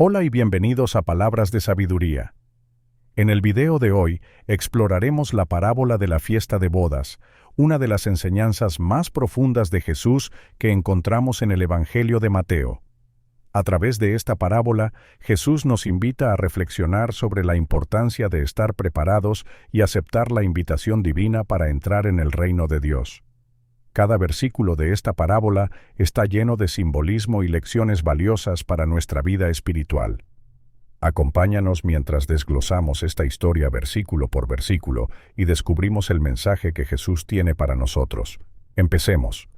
Hola y bienvenidos a Palabras de Sabiduría. En el video de hoy exploraremos la parábola de la fiesta de bodas, una de las enseñanzas más profundas de Jesús que encontramos en el Evangelio de Mateo. A través de esta parábola, Jesús nos invita a reflexionar sobre la importancia de estar preparados y aceptar la invitación divina para entrar en el reino de Dios. Cada versículo de esta parábola está lleno de simbolismo y lecciones valiosas para nuestra vida espiritual. Acompáñanos mientras desglosamos esta historia versículo por versículo y descubrimos el mensaje que Jesús tiene para nosotros. Empecemos.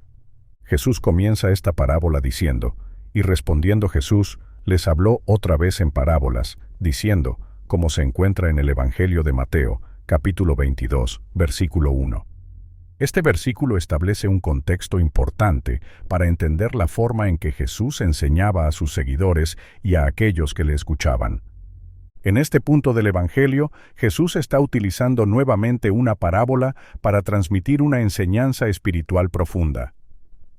Jesús comienza esta parábola diciendo, y respondiendo Jesús, les habló otra vez en parábolas, diciendo, como se encuentra en el Evangelio de Mateo, capítulo 22, versículo 1. Este versículo establece un contexto importante para entender la forma en que Jesús enseñaba a sus seguidores y a aquellos que le escuchaban. En este punto del Evangelio, Jesús está utilizando nuevamente una parábola para transmitir una enseñanza espiritual profunda.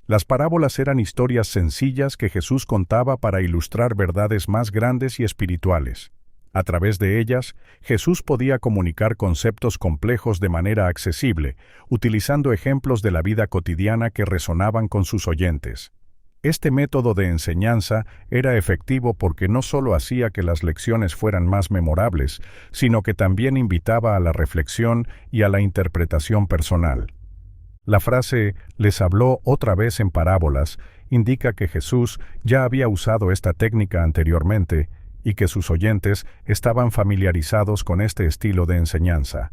Las parábolas eran historias sencillas que Jesús contaba para ilustrar verdades más grandes y espirituales. A través de ellas, Jesús podía comunicar conceptos complejos de manera accesible, utilizando ejemplos de la vida cotidiana que resonaban con sus oyentes. Este método de enseñanza era efectivo porque no solo hacía que las lecciones fueran más memorables, sino que también invitaba a la reflexión y a la interpretación personal. La frase «les habló otra vez en parábolas» indica que Jesús ya había usado esta técnica anteriormente y que sus oyentes estaban familiarizados con este estilo de enseñanza.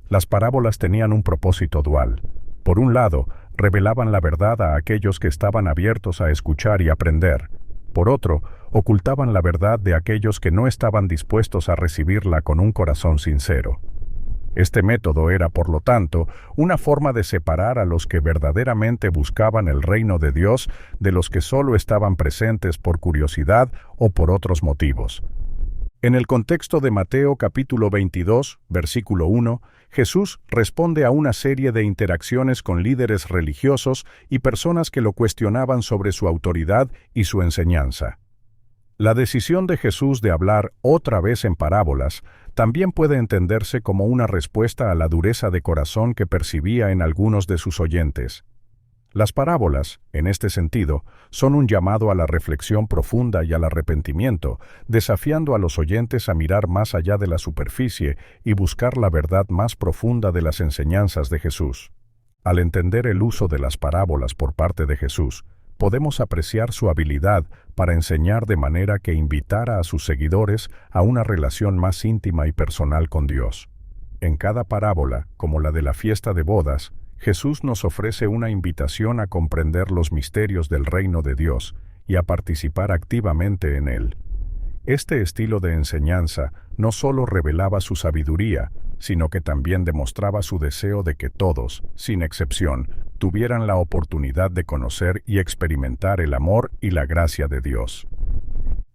Las parábolas tenían un propósito dual. Por un lado, revelaban la verdad a aquellos que estaban abiertos a escuchar y aprender. Por otro, ocultaban la verdad de aquellos que no estaban dispuestos a recibirla con un corazón sincero. Este método era, por lo tanto, una forma de separar a los que verdaderamente buscaban el reino de Dios de los que solo estaban presentes por curiosidad o por otros motivos. En el contexto de Mateo capítulo 22, versículo 1, Jesús responde a una serie de interacciones con líderes religiosos y personas que lo cuestionaban sobre su autoridad y su enseñanza. La decisión de Jesús de hablar otra vez en parábolas también puede entenderse como una respuesta a la dureza de corazón que percibía en algunos de sus oyentes. Las parábolas, en este sentido, son un llamado a la reflexión profunda y al arrepentimiento, desafiando a los oyentes a mirar más allá de la superficie y buscar la verdad más profunda de las enseñanzas de Jesús. Al entender el uso de las parábolas por parte de Jesús, podemos apreciar su habilidad para enseñar de manera que invitara a sus seguidores a una relación más íntima y personal con Dios. En cada parábola, como la de la fiesta de bodas, Jesús nos ofrece una invitación a comprender los misterios del reino de Dios y a participar activamente en él. Este estilo de enseñanza no solo revelaba su sabiduría, sino que también demostraba su deseo de que todos, sin excepción, tuvieran la oportunidad de conocer y experimentar el amor y la gracia de Dios.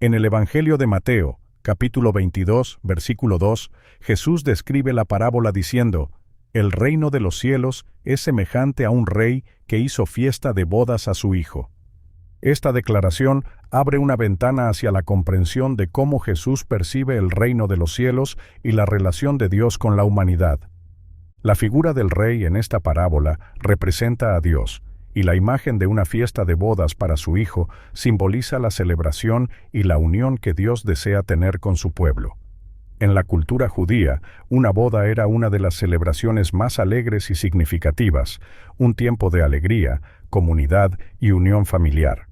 En el Evangelio de Mateo, capítulo 22, versículo 2, Jesús describe la parábola diciendo, «El reino de los cielos es semejante a un rey que hizo fiesta de bodas a su hijo». Esta declaración abre una ventana hacia la comprensión de cómo Jesús percibe el reino de los cielos y la relación de Dios con la humanidad. La figura del rey en esta parábola representa a Dios, y la imagen de una fiesta de bodas para su hijo simboliza la celebración y la unión que Dios desea tener con su pueblo. En la cultura judía, una boda era una de las celebraciones más alegres y significativas, un tiempo de alegría, comunidad y unión familiar.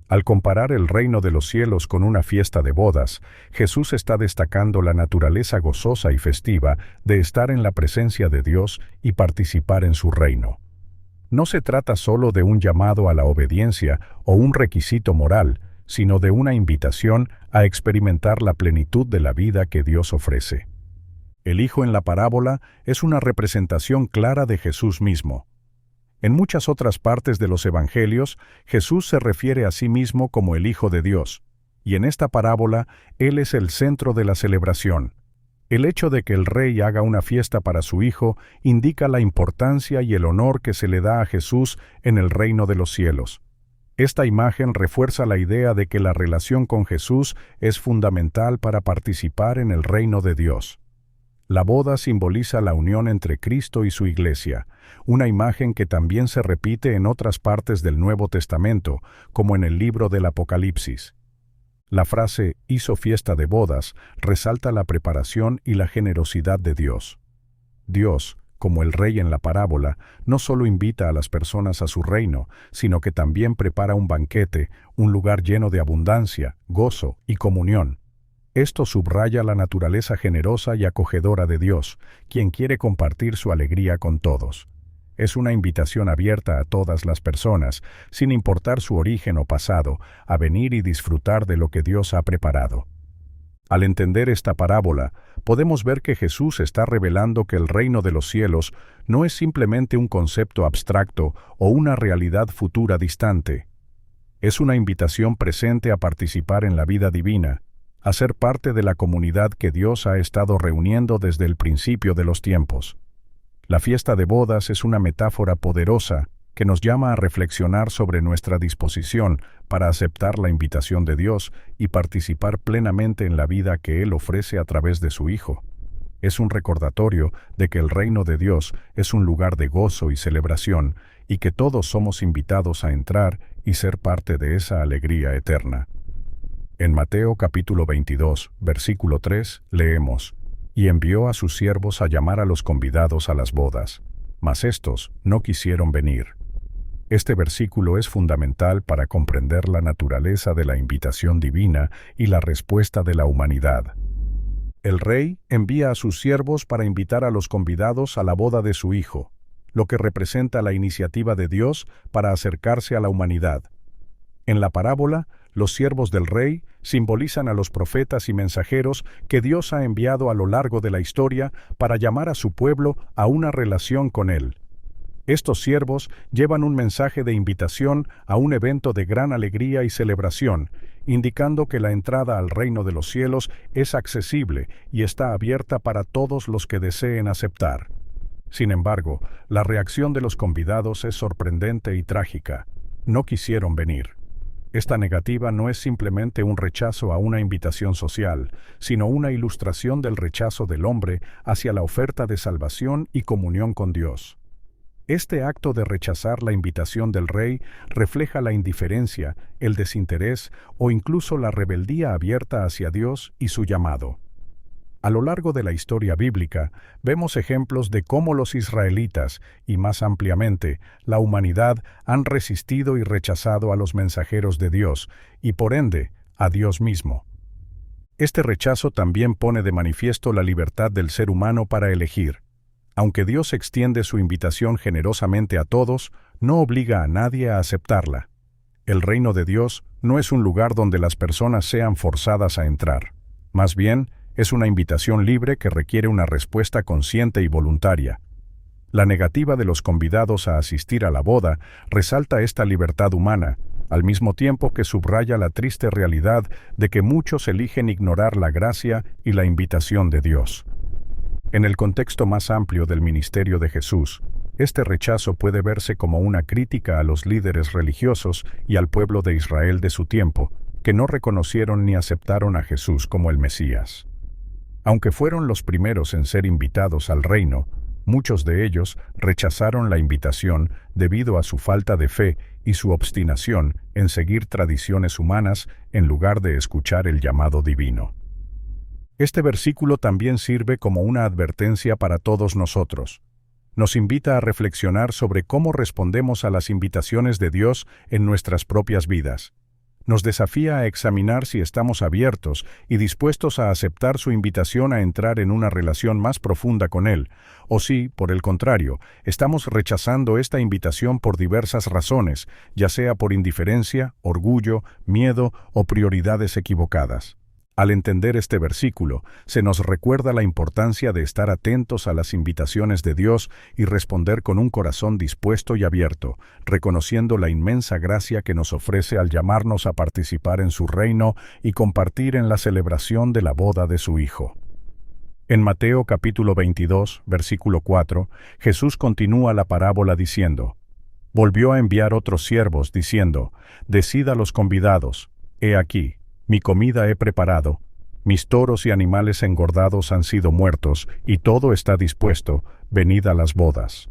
Al comparar el reino de los cielos con una fiesta de bodas, Jesús está destacando la naturaleza gozosa y festiva de estar en la presencia de Dios y participar en su reino. No se trata solo de un llamado a la obediencia o un requisito moral, sino de una invitación a experimentar la plenitud de la vida que Dios ofrece. El Hijo en la parábola es una representación clara de Jesús mismo. En muchas otras partes de los Evangelios, Jesús se refiere a sí mismo como el Hijo de Dios, y en esta parábola, Él es el centro de la celebración. El hecho de que el rey haga una fiesta para su hijo indica la importancia y el honor que se le da a Jesús en el reino de los cielos. Esta imagen refuerza la idea de que la relación con Jesús es fundamental para participar en el reino de Dios. La boda simboliza la unión entre Cristo y su Iglesia, una imagen que también se repite en otras partes del Nuevo Testamento, como en el libro del Apocalipsis. La frase «hizo fiesta de bodas» resalta la preparación y la generosidad de Dios. Dios, como el rey en la parábola, no solo invita a las personas a su reino, sino que también prepara un banquete, un lugar lleno de abundancia, gozo y comunión. Esto subraya la naturaleza generosa y acogedora de Dios, quien quiere compartir su alegría con todos. Es una invitación abierta a todas las personas, sin importar su origen o pasado, a venir y disfrutar de lo que Dios ha preparado. Al entender esta parábola, podemos ver que Jesús está revelando que el reino de los cielos no es simplemente un concepto abstracto o una realidad futura distante. Es una invitación presente a participar en la vida divina, a ser parte de la comunidad que Dios ha estado reuniendo desde el principio de los tiempos. La fiesta de bodas es una metáfora poderosa que nos llama a reflexionar sobre nuestra disposición para aceptar la invitación de Dios y participar plenamente en la vida que Él ofrece a través de su Hijo. Es un recordatorio de que el reino de Dios es un lugar de gozo y celebración y que todos somos invitados a entrar y ser parte de esa alegría eterna. En Mateo capítulo 22, versículo 3, leemos: «Y envió a sus siervos a llamar a los convidados a las bodas, mas éstos no quisieron venir». Este versículo es fundamental para comprender la naturaleza de la invitación divina y la respuesta de la humanidad. El rey envía a sus siervos para invitar a los convidados a la boda de su Hijo, lo que representa la iniciativa de Dios para acercarse a la humanidad. En la parábola, los siervos del rey simbolizan a los profetas y mensajeros que Dios ha enviado a lo largo de la historia para llamar a su pueblo a una relación con Él. Estos siervos llevan un mensaje de invitación a un evento de gran alegría y celebración, indicando que la entrada al reino de los cielos es accesible y está abierta para todos los que deseen aceptar. Sin embargo, la reacción de los convidados es sorprendente y trágica. No quisieron venir. Esta negativa no es simplemente un rechazo a una invitación social, sino una ilustración del rechazo del hombre hacia la oferta de salvación y comunión con Dios. Este acto de rechazar la invitación del rey refleja la indiferencia, el desinterés o incluso la rebeldía abierta hacia Dios y su llamado. A lo largo de la historia bíblica, vemos ejemplos de cómo los israelitas, y más ampliamente, la humanidad, han resistido y rechazado a los mensajeros de Dios, y por ende, a Dios mismo. Este rechazo también pone de manifiesto la libertad del ser humano para elegir. Aunque Dios extiende su invitación generosamente a todos, no obliga a nadie a aceptarla. El reino de Dios no es un lugar donde las personas sean forzadas a entrar. Más bien, es una invitación libre que requiere una respuesta consciente y voluntaria. La negativa de los convidados a asistir a la boda resalta esta libertad humana, al mismo tiempo que subraya la triste realidad de que muchos eligen ignorar la gracia y la invitación de Dios. En el contexto más amplio del ministerio de Jesús, este rechazo puede verse como una crítica a los líderes religiosos y al pueblo de Israel de su tiempo, que no reconocieron ni aceptaron a Jesús como el Mesías. Aunque fueron los primeros en ser invitados al reino, muchos de ellos rechazaron la invitación debido a su falta de fe y su obstinación en seguir tradiciones humanas en lugar de escuchar el llamado divino. Este versículo también sirve como una advertencia para todos nosotros. Nos invita a reflexionar sobre cómo respondemos a las invitaciones de Dios en nuestras propias vidas. Nos desafía a examinar si estamos abiertos y dispuestos a aceptar su invitación a entrar en una relación más profunda con Él, o si, por el contrario, estamos rechazando esta invitación por diversas razones, ya sea por indiferencia, orgullo, miedo o prioridades equivocadas. Al entender este versículo, se nos recuerda la importancia de estar atentos a las invitaciones de Dios y responder con un corazón dispuesto y abierto, reconociendo la inmensa gracia que nos ofrece al llamarnos a participar en su reino y compartir en la celebración de la boda de su Hijo. En Mateo capítulo 22, versículo 4, Jesús continúa la parábola diciendo: Volvió a enviar otros siervos, diciendo: «Decid a los convidados: He aquí, mi comida he preparado, mis toros y animales engordados han sido muertos, y todo está dispuesto, venid a las bodas».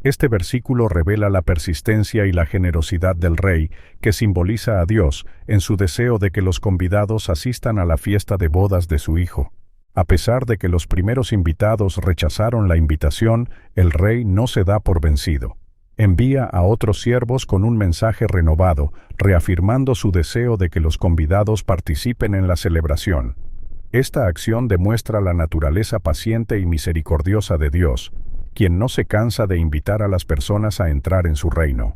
Este versículo revela la persistencia y la generosidad del rey, que simboliza a Dios en su deseo de que los convidados asistan a la fiesta de bodas de su hijo. A pesar de que los primeros invitados rechazaron la invitación, el rey no se da por vencido. Envía a otros siervos con un mensaje renovado, reafirmando su deseo de que los convidados participen en la celebración. Esta acción demuestra la naturaleza paciente y misericordiosa de Dios, quien no se cansa de invitar a las personas a entrar en su reino.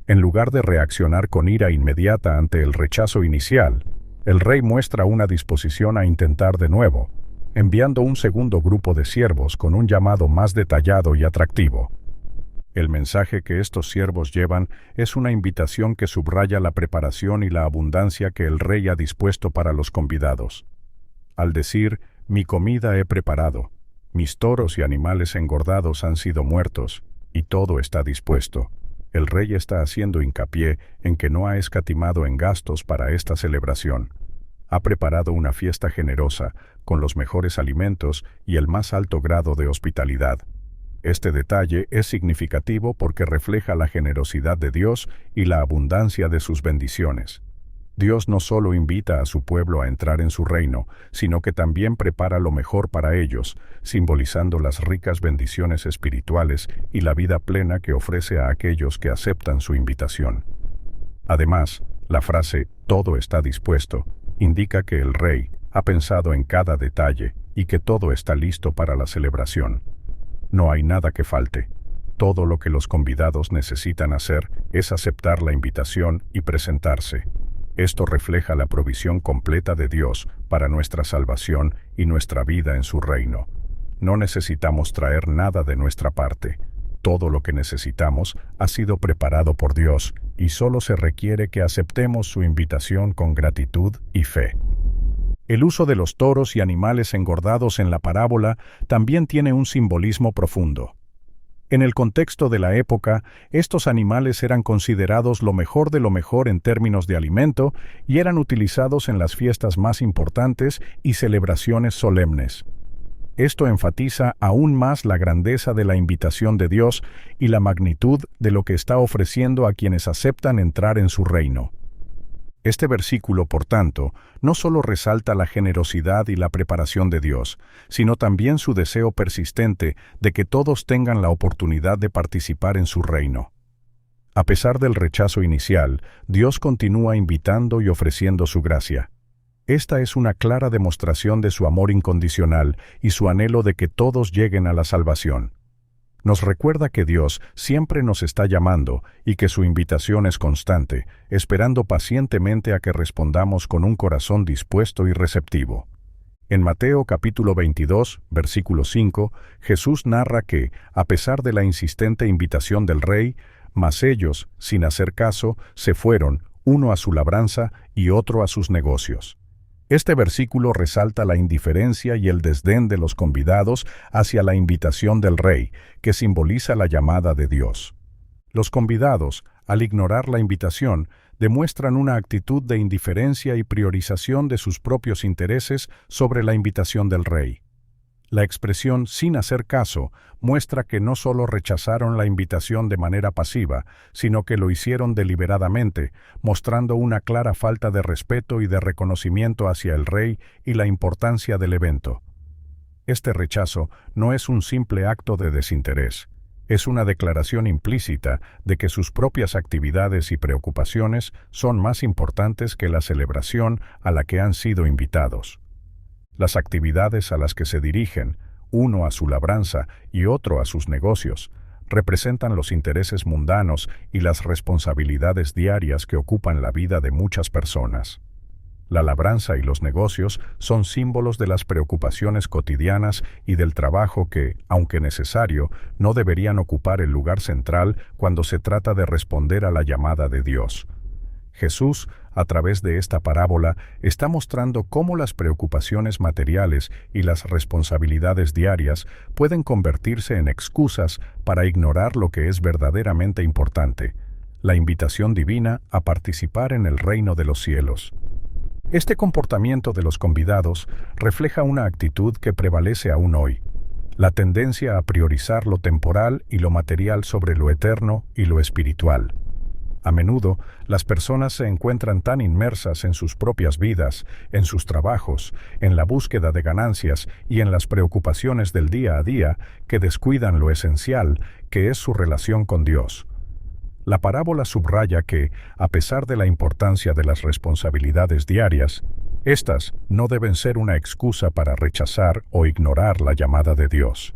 En lugar de reaccionar con ira inmediata ante el rechazo inicial, el rey muestra una disposición a intentar de nuevo, enviando un segundo grupo de siervos con un llamado más detallado y atractivo. El mensaje que estos siervos llevan es una invitación que subraya la preparación y la abundancia que el rey ha dispuesto para los convidados. Al decir: «Mi comida he preparado, mis toros y animales engordados han sido muertos, y todo está dispuesto», el rey está haciendo hincapié en que no ha escatimado en gastos para esta celebración. Ha preparado una fiesta generosa, con los mejores alimentos y el más alto grado de hospitalidad. Este detalle es significativo porque refleja la generosidad de Dios y la abundancia de sus bendiciones. Dios no solo invita a su pueblo a entrar en su reino, sino que también prepara lo mejor para ellos, simbolizando las ricas bendiciones espirituales y la vida plena que ofrece a aquellos que aceptan su invitación. Además, la frase «todo está dispuesto» indica que el rey ha pensado en cada detalle y que todo está listo para la celebración. No hay nada que falte. Todo lo que los convidados necesitan hacer es aceptar la invitación y presentarse. Esto refleja la provisión completa de Dios para nuestra salvación y nuestra vida en su reino. No necesitamos traer nada de nuestra parte. Todo lo que necesitamos ha sido preparado por Dios y solo se requiere que aceptemos su invitación con gratitud y fe. El uso de los toros y animales engordados en la parábola también tiene un simbolismo profundo. En el contexto de la época, estos animales eran considerados lo mejor de lo mejor en términos de alimento y eran utilizados en las fiestas más importantes y celebraciones solemnes. Esto enfatiza aún más la grandeza de la invitación de Dios y la magnitud de lo que está ofreciendo a quienes aceptan entrar en su reino. Este versículo, por tanto, no solo resalta la generosidad y la preparación de Dios, sino también su deseo persistente de que todos tengan la oportunidad de participar en su reino. A pesar del rechazo inicial, Dios continúa invitando y ofreciendo su gracia. Esta es una clara demostración de su amor incondicional y su anhelo de que todos lleguen a la salvación. Nos recuerda que Dios siempre nos está llamando y que su invitación es constante, esperando pacientemente a que respondamos con un corazón dispuesto y receptivo. En Mateo capítulo 22, versículo 5, Jesús narra que, a pesar de la insistente invitación del rey, mas ellos, sin hacer caso, se fueron, uno a su labranza y otro a sus negocios. Este versículo resalta la indiferencia y el desdén de los convidados hacia la invitación del rey, que simboliza la llamada de Dios. Los convidados, al ignorar la invitación, demuestran una actitud de indiferencia y priorización de sus propios intereses sobre la invitación del rey. La expresión «sin hacer caso» muestra que no solo rechazaron la invitación de manera pasiva, sino que lo hicieron deliberadamente, mostrando una clara falta de respeto y de reconocimiento hacia el rey y la importancia del evento. Este rechazo no es un simple acto de desinterés, es una declaración implícita de que sus propias actividades y preocupaciones son más importantes que la celebración a la que han sido invitados. Las actividades a las que se dirigen, uno a su labranza y otro a sus negocios, representan los intereses mundanos y las responsabilidades diarias que ocupan la vida de muchas personas. La labranza y los negocios son símbolos de las preocupaciones cotidianas y del trabajo que, aunque necesario, no deberían ocupar el lugar central cuando se trata de responder a la llamada de Dios. Jesús, a través de esta parábola, está mostrando cómo las preocupaciones materiales y las responsabilidades diarias pueden convertirse en excusas para ignorar lo que es verdaderamente importante: la invitación divina a participar en el reino de los cielos. Este comportamiento de los convidados refleja una actitud que prevalece aún hoy: la tendencia a priorizar lo temporal y lo material sobre lo eterno y lo espiritual. A menudo, las personas se encuentran tan inmersas en sus propias vidas, en sus trabajos, en la búsqueda de ganancias y en las preocupaciones del día a día, que descuidan lo esencial, que es su relación con Dios. La parábola subraya que, a pesar de la importancia de las responsabilidades diarias, estas no deben ser una excusa para rechazar o ignorar la llamada de Dios.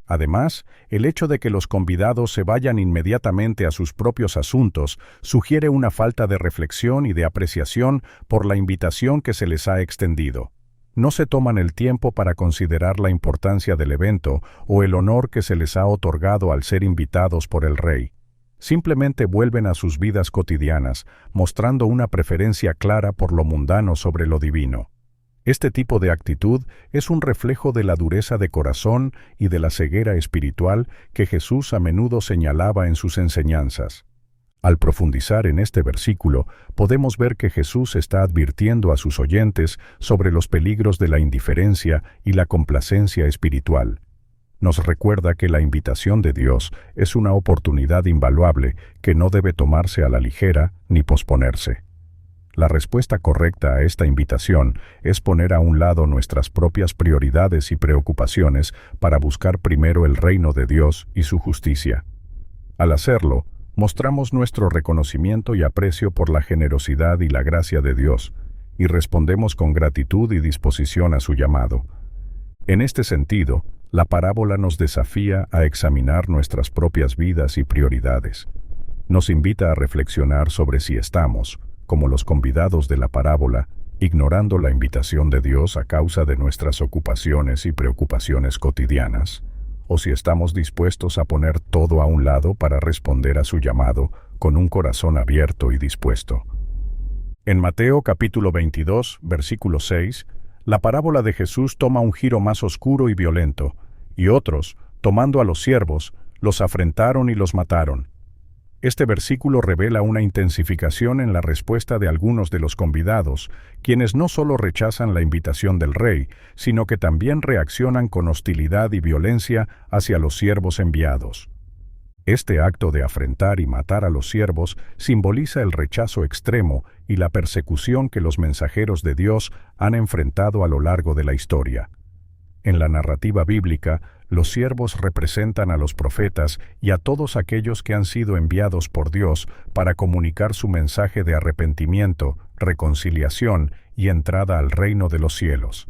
Además, el hecho de que los convidados se vayan inmediatamente a sus propios asuntos sugiere una falta de reflexión y de apreciación por la invitación que se les ha extendido. No se toman el tiempo para considerar la importancia del evento o el honor que se les ha otorgado al ser invitados por el rey. Simplemente vuelven a sus vidas cotidianas, mostrando una preferencia clara por lo mundano sobre lo divino. Este tipo de actitud es un reflejo de la dureza de corazón y de la ceguera espiritual que Jesús a menudo señalaba en sus enseñanzas. Al profundizar en este versículo, podemos ver que Jesús está advirtiendo a sus oyentes sobre los peligros de la indiferencia y la complacencia espiritual. Nos recuerda que la invitación de Dios es una oportunidad invaluable que no debe tomarse a la ligera ni posponerse. La respuesta correcta a esta invitación es poner a un lado nuestras propias prioridades y preocupaciones para buscar primero el reino de Dios y su justicia. Al hacerlo, mostramos nuestro reconocimiento y aprecio por la generosidad y la gracia de Dios, y respondemos con gratitud y disposición a su llamado. En este sentido, la parábola nos desafía a examinar nuestras propias vidas y prioridades. Nos invita a reflexionar sobre si estamos, como los convidados de la parábola, ignorando la invitación de Dios a causa de nuestras ocupaciones y preocupaciones cotidianas, o si estamos dispuestos a poner todo a un lado para responder a su llamado con un corazón abierto y dispuesto. En Mateo capítulo 22, versículo 6, la parábola de Jesús toma un giro más oscuro y violento, y otros, tomando a los siervos, los afrentaron y los mataron. Este versículo revela una intensificación en la respuesta de algunos de los convidados, quienes no solo rechazan la invitación del rey, sino que también reaccionan con hostilidad y violencia hacia los siervos enviados. Este acto de afrentar y matar a los siervos simboliza el rechazo extremo y la persecución que los mensajeros de Dios han enfrentado a lo largo de la historia. En la narrativa bíblica, los siervos representan a los profetas y a todos aquellos que han sido enviados por Dios para comunicar su mensaje de arrepentimiento, reconciliación y entrada al reino de los cielos.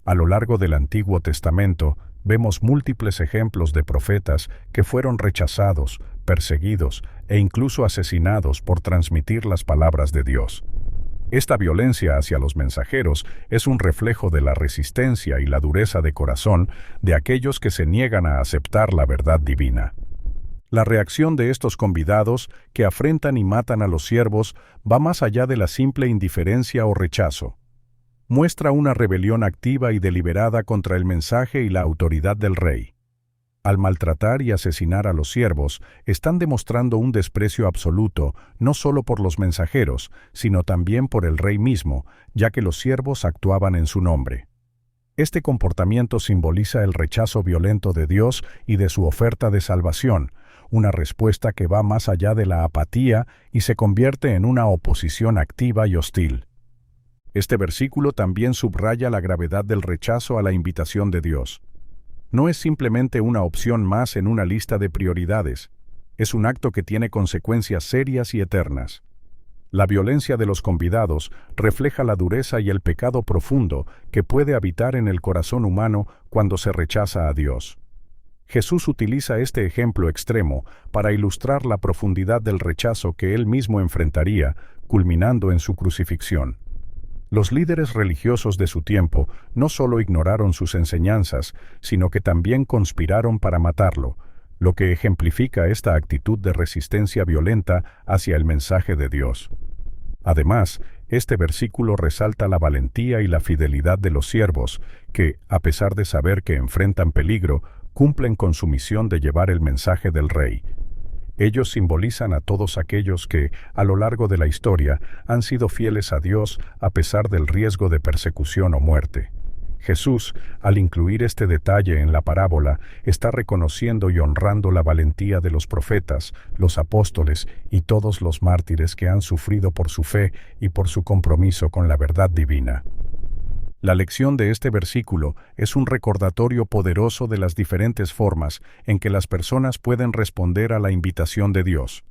A lo largo del Antiguo Testamento, vemos múltiples ejemplos de profetas que fueron rechazados, perseguidos e incluso asesinados por transmitir las palabras de Dios. Esta violencia hacia los mensajeros es un reflejo de la resistencia y la dureza de corazón de aquellos que se niegan a aceptar la verdad divina. La reacción de estos convidados, que afrentan y matan a los siervos, va más allá de la simple indiferencia o rechazo. Muestra una rebelión activa y deliberada contra el mensaje y la autoridad del rey. Al maltratar y asesinar a los siervos, están demostrando un desprecio absoluto, no solo por los mensajeros, sino también por el rey mismo, ya que los siervos actuaban en su nombre. Este comportamiento simboliza el rechazo violento de Dios y de su oferta de salvación, una respuesta que va más allá de la apatía y se convierte en una oposición activa y hostil. Este versículo también subraya la gravedad del rechazo a la invitación de Dios. No es simplemente una opción más en una lista de prioridades, es un acto que tiene consecuencias serias y eternas. La violencia de los convidados refleja la dureza y el pecado profundo que puede habitar en el corazón humano cuando se rechaza a Dios. Jesús utiliza este ejemplo extremo para ilustrar la profundidad del rechazo que él mismo enfrentaría, culminando en su crucifixión. Los líderes religiosos de su tiempo no solo ignoraron sus enseñanzas, sino que también conspiraron para matarlo, lo que ejemplifica esta actitud de resistencia violenta hacia el mensaje de Dios. Además, este versículo resalta la valentía y la fidelidad de los siervos, que, a pesar de saber que enfrentan peligro, cumplen con su misión de llevar el mensaje del Rey. Ellos simbolizan a todos aquellos que, a lo largo de la historia, han sido fieles a Dios a pesar del riesgo de persecución o muerte. Jesús, al incluir este detalle en la parábola, está reconociendo y honrando la valentía de los profetas, los apóstoles y todos los mártires que han sufrido por su fe y por su compromiso con la verdad divina. La lección de este versículo es un recordatorio poderoso de las diferentes formas en que las personas pueden responder a la invitación de Dios.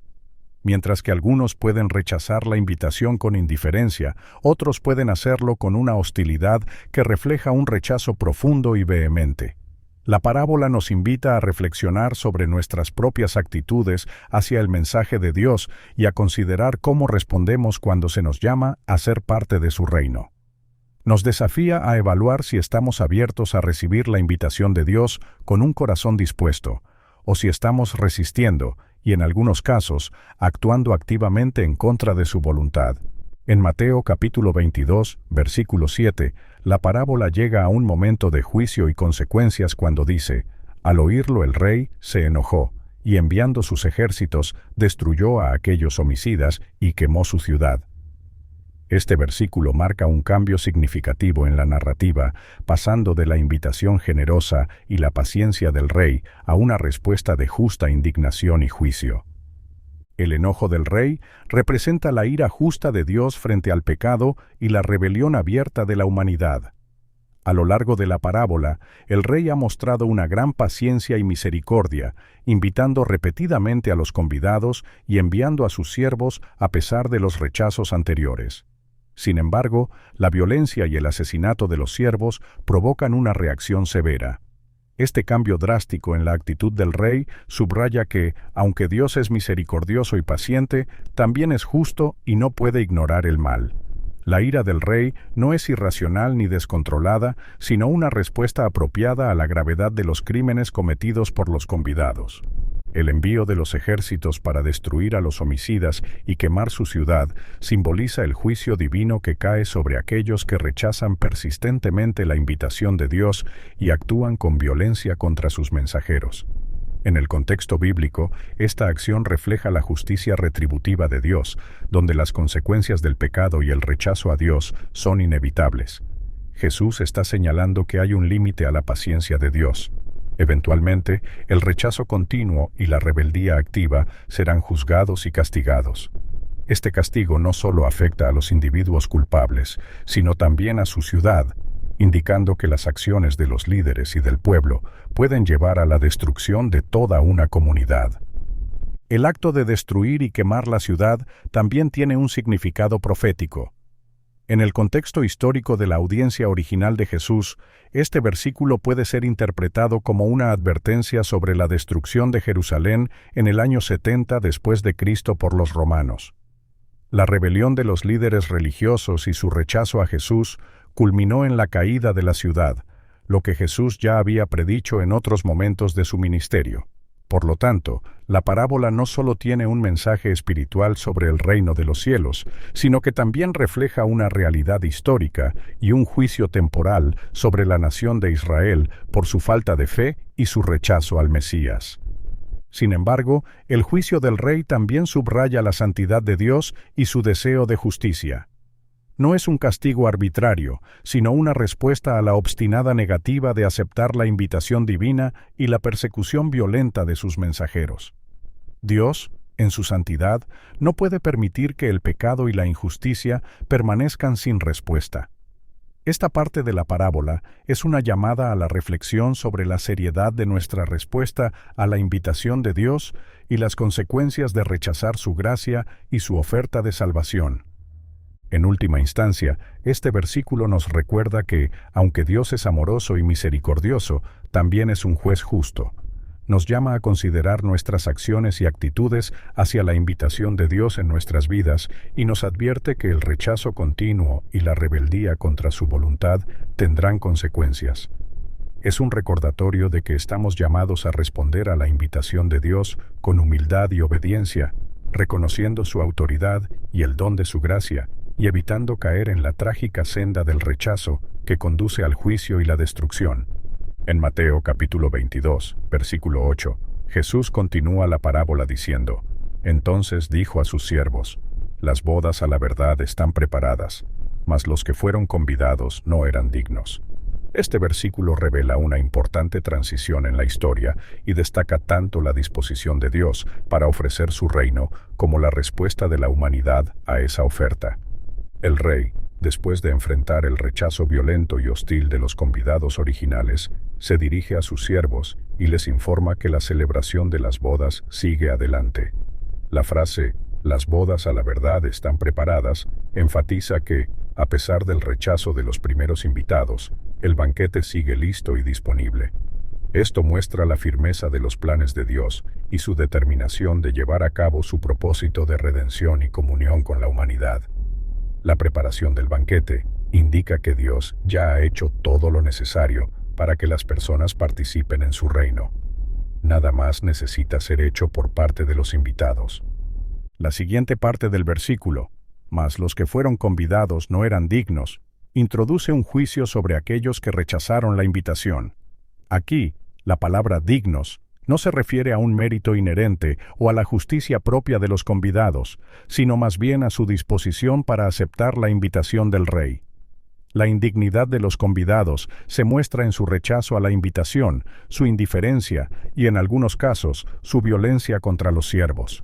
Mientras que algunos pueden rechazar la invitación con indiferencia, otros pueden hacerlo con una hostilidad que refleja un rechazo profundo y vehemente. La parábola nos invita a reflexionar sobre nuestras propias actitudes hacia el mensaje de Dios y a considerar cómo respondemos cuando se nos llama a ser parte de su reino. Nos desafía a evaluar si estamos abiertos a recibir la invitación de Dios con un corazón dispuesto, o si estamos resistiendo y, en algunos casos, actuando activamente en contra de su voluntad. En Mateo capítulo 22, versículo 7, la parábola llega a un momento de juicio y consecuencias cuando dice: «Al oírlo el rey se enojó, y enviando sus ejércitos, destruyó a aquellos homicidas y quemó su ciudad». Este versículo marca un cambio significativo en la narrativa, pasando de la invitación generosa y la paciencia del rey a una respuesta de justa indignación y juicio. El enojo del rey representa la ira justa de Dios frente al pecado y la rebelión abierta de la humanidad. A lo largo de la parábola, el rey ha mostrado una gran paciencia y misericordia, invitando repetidamente a los convidados y enviando a sus siervos a pesar de los rechazos anteriores. Sin embargo, la violencia y el asesinato de los siervos provocan una reacción severa. Este cambio drástico en la actitud del rey subraya que, aunque Dios es misericordioso y paciente, también es justo y no puede ignorar el mal. La ira del rey no es irracional ni descontrolada, sino una respuesta apropiada a la gravedad de los crímenes cometidos por los convidados. El envío de los ejércitos para destruir a los homicidas y quemar su ciudad simboliza el juicio divino que cae sobre aquellos que rechazan persistentemente la invitación de Dios y actúan con violencia contra sus mensajeros. En el contexto bíblico, esta acción refleja la justicia retributiva de Dios, donde las consecuencias del pecado y el rechazo a Dios son inevitables. Jesús está señalando que hay un límite a la paciencia de Dios. Eventualmente, el rechazo continuo y la rebeldía activa serán juzgados y castigados. Este castigo no solo afecta a los individuos culpables, sino también a su ciudad, indicando que las acciones de los líderes y del pueblo pueden llevar a la destrucción de toda una comunidad. El acto de destruir y quemar la ciudad también tiene un significado profético. En el contexto histórico de la audiencia original de Jesús, este versículo puede ser interpretado como una advertencia sobre la destrucción de Jerusalén en el año 70 después de Cristo por los romanos. La rebelión de los líderes religiosos y su rechazo a Jesús culminó en la caída de la ciudad, lo que Jesús ya había predicho en otros momentos de su ministerio. Por lo tanto, la parábola no solo tiene un mensaje espiritual sobre el reino de los cielos, sino que también refleja una realidad histórica y un juicio temporal sobre la nación de Israel por su falta de fe y su rechazo al Mesías. Sin embargo, el juicio del rey también subraya la santidad de Dios y su deseo de justicia. No es un castigo arbitrario, sino una respuesta a la obstinada negativa de aceptar la invitación divina y la persecución violenta de sus mensajeros. Dios, en su santidad, no puede permitir que el pecado y la injusticia permanezcan sin respuesta. Esta parte de la parábola es una llamada a la reflexión sobre la seriedad de nuestra respuesta a la invitación de Dios y las consecuencias de rechazar su gracia y su oferta de salvación. En última instancia, este versículo nos recuerda que, aunque Dios es amoroso y misericordioso, también es un juez justo. Nos llama a considerar nuestras acciones y actitudes hacia la invitación de Dios en nuestras vidas y nos advierte que el rechazo continuo y la rebeldía contra su voluntad tendrán consecuencias. Es un recordatorio de que estamos llamados a responder a la invitación de Dios con humildad y obediencia, reconociendo su autoridad y el don de su gracia, y evitando caer en la trágica senda del rechazo que conduce al juicio y la destrucción. En Mateo capítulo 22, versículo 8, Jesús continúa la parábola diciendo: Entonces dijo a sus siervos: Las bodas a la verdad están preparadas, mas los que fueron convidados no eran dignos. Este versículo revela una importante transición en la historia y destaca tanto la disposición de Dios para ofrecer su reino como la respuesta de la humanidad a esa oferta. El rey, después de enfrentar el rechazo violento y hostil de los convidados originales, se dirige a sus siervos y les informa que la celebración de las bodas sigue adelante. La frase «las bodas a la verdad están preparadas» enfatiza que, a pesar del rechazo de los primeros invitados, el banquete sigue listo y disponible. Esto muestra la firmeza de los planes de Dios y su determinación de llevar a cabo su propósito de redención y comunión con la humanidad. La preparación del banquete indica que Dios ya ha hecho todo lo necesario para que las personas participen en su reino. Nada más necesita ser hecho por parte de los invitados. La siguiente parte del versículo, «Mas los que fueron convidados no eran dignos», introduce un juicio sobre aquellos que rechazaron la invitación. Aquí, la palabra dignos no se refiere a un mérito inherente o a la justicia propia de los convidados, sino más bien a su disposición para aceptar la invitación del rey. La indignidad de los convidados se muestra en su rechazo a la invitación, su indiferencia y, en algunos casos, su violencia contra los siervos.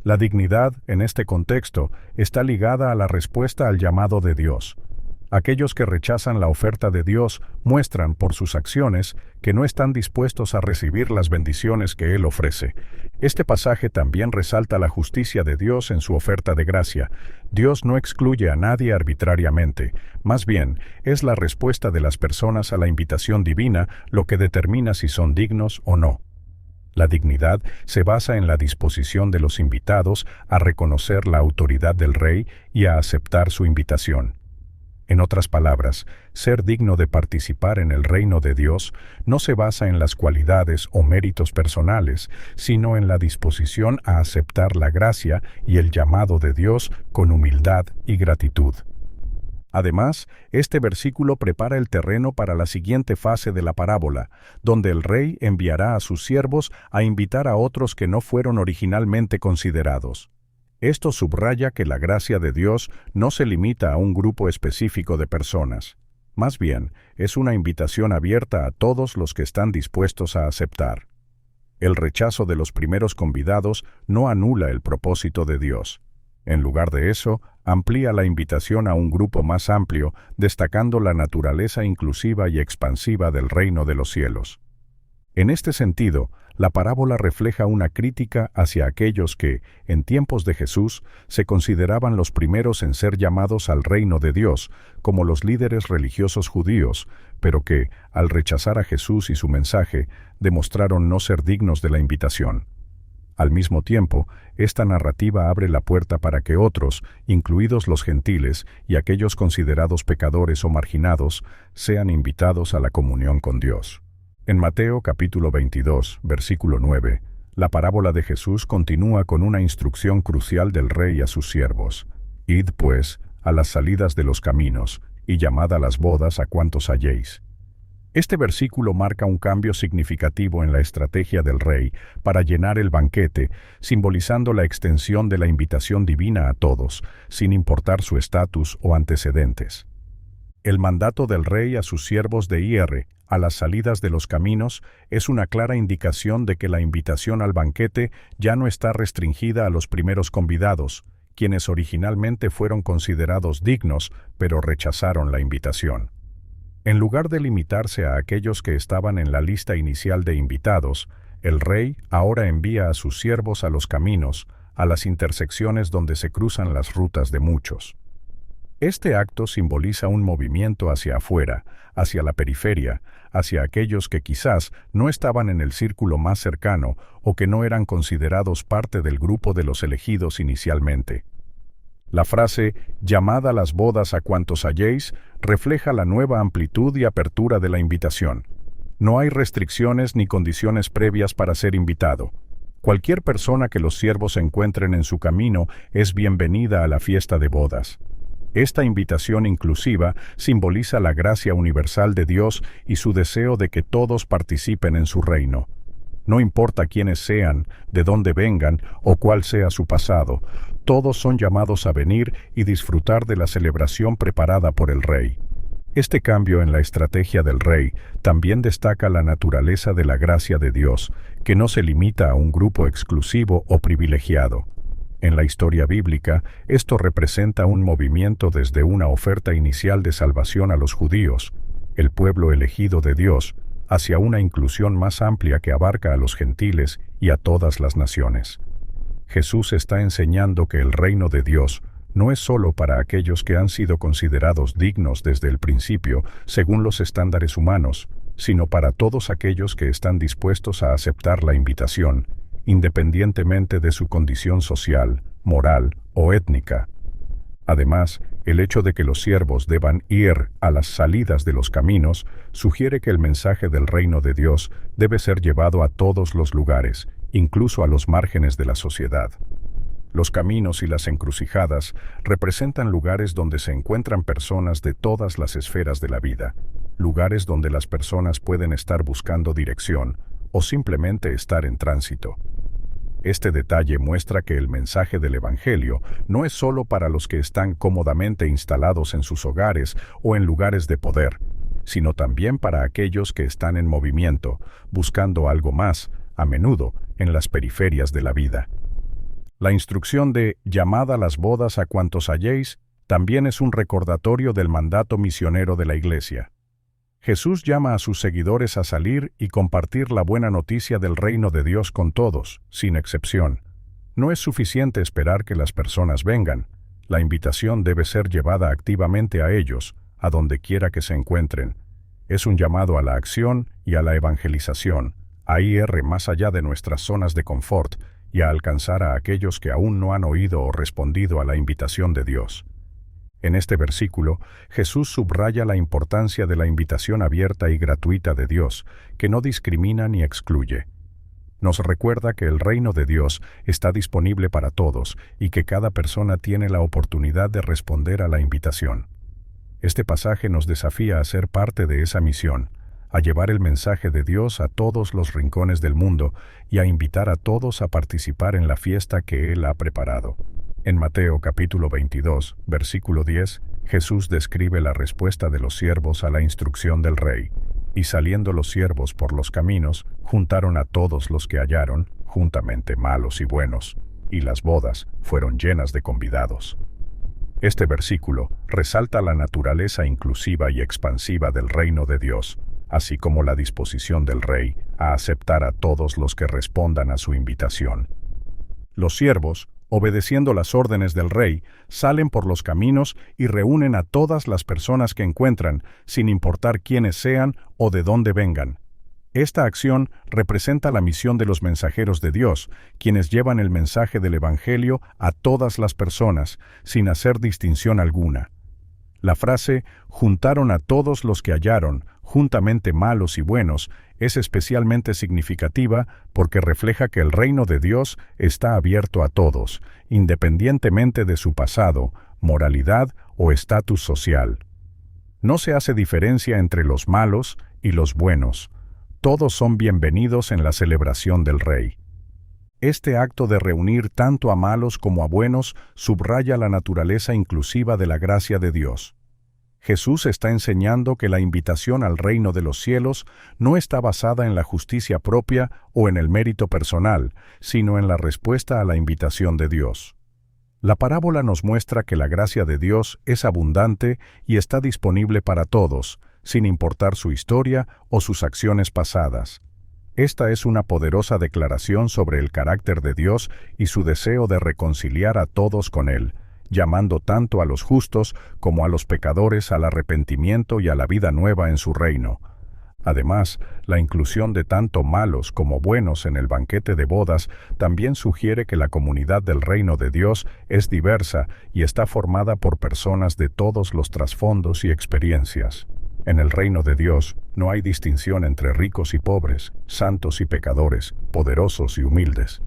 La dignidad, en este contexto, está ligada a la respuesta al llamado de Dios. Aquellos que rechazan la oferta de Dios muestran por sus acciones que no están dispuestos a recibir las bendiciones que Él ofrece. Este pasaje también resalta la justicia de Dios en su oferta de gracia. Dios no excluye a nadie arbitrariamente, más bien es la respuesta de las personas a la invitación divina lo que determina si son dignos o no. La dignidad se basa en la disposición de los invitados a reconocer la autoridad del Rey y a aceptar su invitación. En otras palabras, ser digno de participar en el reino de Dios no se basa en las cualidades o méritos personales, sino en la disposición a aceptar la gracia y el llamado de Dios con humildad y gratitud. Además, este versículo prepara el terreno para la siguiente fase de la parábola, donde el rey enviará a sus siervos a invitar a otros que no fueron originalmente considerados. Esto subraya que la gracia de Dios no se limita a un grupo específico de personas. Más bien, es una invitación abierta a todos los que están dispuestos a aceptar. El rechazo de los primeros convidados no anula el propósito de Dios. En lugar de eso, amplía la invitación a un grupo más amplio, destacando la naturaleza inclusiva y expansiva del reino de los cielos. En este sentido, la parábola refleja una crítica hacia aquellos que, en tiempos de Jesús, se consideraban los primeros en ser llamados al reino de Dios, como los líderes religiosos judíos, pero que, al rechazar a Jesús y su mensaje, demostraron no ser dignos de la invitación. Al mismo tiempo, esta narrativa abre la puerta para que otros, incluidos los gentiles y aquellos considerados pecadores o marginados, sean invitados a la comunión con Dios. En Mateo capítulo 22, versículo 9, la parábola de Jesús continúa con una instrucción crucial del rey a sus siervos. Id, pues, a las salidas de los caminos, y llamad a las bodas a cuantos halléis. Este versículo marca un cambio significativo en la estrategia del rey para llenar el banquete, simbolizando la extensión de la invitación divina a todos, sin importar su estatus o antecedentes. El mandato del rey a sus siervos de ir a las salidas de los caminos es una clara indicación de que la invitación al banquete ya no está restringida a los primeros convidados, quienes originalmente fueron considerados dignos, pero rechazaron la invitación. En lugar de limitarse a aquellos que estaban en la lista inicial de invitados, el rey ahora envía a sus siervos a los caminos, a las intersecciones donde se cruzan las rutas de muchos. Este acto simboliza un movimiento hacia afuera, hacia la periferia, hacia aquellos que quizás no estaban en el círculo más cercano o que no eran considerados parte del grupo de los elegidos inicialmente. La frase «llamad a las bodas a cuantos halléis» refleja la nueva amplitud y apertura de la invitación. No hay restricciones ni condiciones previas para ser invitado. Cualquier persona que los siervos encuentren en su camino es bienvenida a la fiesta de bodas. Esta invitación inclusiva simboliza la gracia universal de Dios y su deseo de que todos participen en su reino. No importa quiénes sean, de dónde vengan o cuál sea su pasado, todos son llamados a venir y disfrutar de la celebración preparada por el Rey. Este cambio en la estrategia del Rey también destaca la naturaleza de la gracia de Dios, que no se limita a un grupo exclusivo o privilegiado. En la historia bíblica, esto representa un movimiento desde una oferta inicial de salvación a los judíos, el pueblo elegido de Dios, hacia una inclusión más amplia que abarca a los gentiles y a todas las naciones. Jesús está enseñando que el reino de Dios no es solo para aquellos que han sido considerados dignos desde el principio, según los estándares humanos, sino para todos aquellos que están dispuestos a aceptar la invitación, independientemente de su condición social, moral o étnica. Además, el hecho de que los siervos deban ir a las salidas de los caminos sugiere que el mensaje del reino de Dios debe ser llevado a todos los lugares, incluso a los márgenes de la sociedad. Los caminos y las encrucijadas representan lugares donde se encuentran personas de todas las esferas de la vida, lugares donde las personas pueden estar buscando dirección o simplemente estar en tránsito. Este detalle muestra que el mensaje del Evangelio no es solo para los que están cómodamente instalados en sus hogares o en lugares de poder, sino también para aquellos que están en movimiento, buscando algo más, a menudo en las periferias de la vida. La instrucción de «llamad a las bodas a cuantos halléis» también es un recordatorio del mandato misionero de la Iglesia. Jesús llama a sus seguidores a salir y compartir la buena noticia del reino de Dios con todos, sin excepción. No es suficiente esperar que las personas vengan. La invitación debe ser llevada activamente a ellos, a donde quiera que se encuentren. Es un llamado a la acción y a la evangelización, a ir más allá de nuestras zonas de confort y a alcanzar a aquellos que aún no han oído o respondido a la invitación de Dios. En este versículo, Jesús subraya la importancia de la invitación abierta y gratuita de Dios, que no discrimina ni excluye. Nos recuerda que el reino de Dios está disponible para todos y que cada persona tiene la oportunidad de responder a la invitación. Este pasaje nos desafía a ser parte de esa misión, a llevar el mensaje de Dios a todos los rincones del mundo y a invitar a todos a participar en la fiesta que Él ha preparado. En Mateo capítulo 22, versículo 10, Jesús describe la respuesta de los siervos a la instrucción del Rey. Y saliendo los siervos por los caminos, juntaron a todos los que hallaron, juntamente malos y buenos, y las bodas fueron llenas de convidados. Este versículo resalta la naturaleza inclusiva y expansiva del reino de Dios, así como la disposición del Rey a aceptar a todos los que respondan a su invitación. Los siervos, obedeciendo las órdenes del Rey, salen por los caminos y reúnen a todas las personas que encuentran, sin importar quiénes sean o de dónde vengan. Esta acción representa la misión de los mensajeros de Dios, quienes llevan el mensaje del Evangelio a todas las personas, sin hacer distinción alguna. La frase «juntaron a todos los que hallaron, juntamente malos y buenos», es especialmente significativa porque refleja que el reino de Dios está abierto a todos, independientemente de su pasado, moralidad o estatus social. No se hace diferencia entre los malos y los buenos. Todos son bienvenidos en la celebración del Rey. Este acto de reunir tanto a malos como a buenos subraya la naturaleza inclusiva de la gracia de Dios. Jesús está enseñando que la invitación al reino de los cielos no está basada en la justicia propia o en el mérito personal, sino en la respuesta a la invitación de Dios. La parábola nos muestra que la gracia de Dios es abundante y está disponible para todos, sin importar su historia o sus acciones pasadas. Esta es una poderosa declaración sobre el carácter de Dios y su deseo de reconciliar a todos con Él, llamando tanto a los justos como a los pecadores al arrepentimiento y a la vida nueva en su reino. Además, la inclusión de tanto malos como buenos en el banquete de bodas también sugiere que la comunidad del reino de Dios es diversa y está formada por personas de todos los trasfondos y experiencias. En el reino de Dios no hay distinción entre ricos y pobres, santos y pecadores, poderosos y humildes.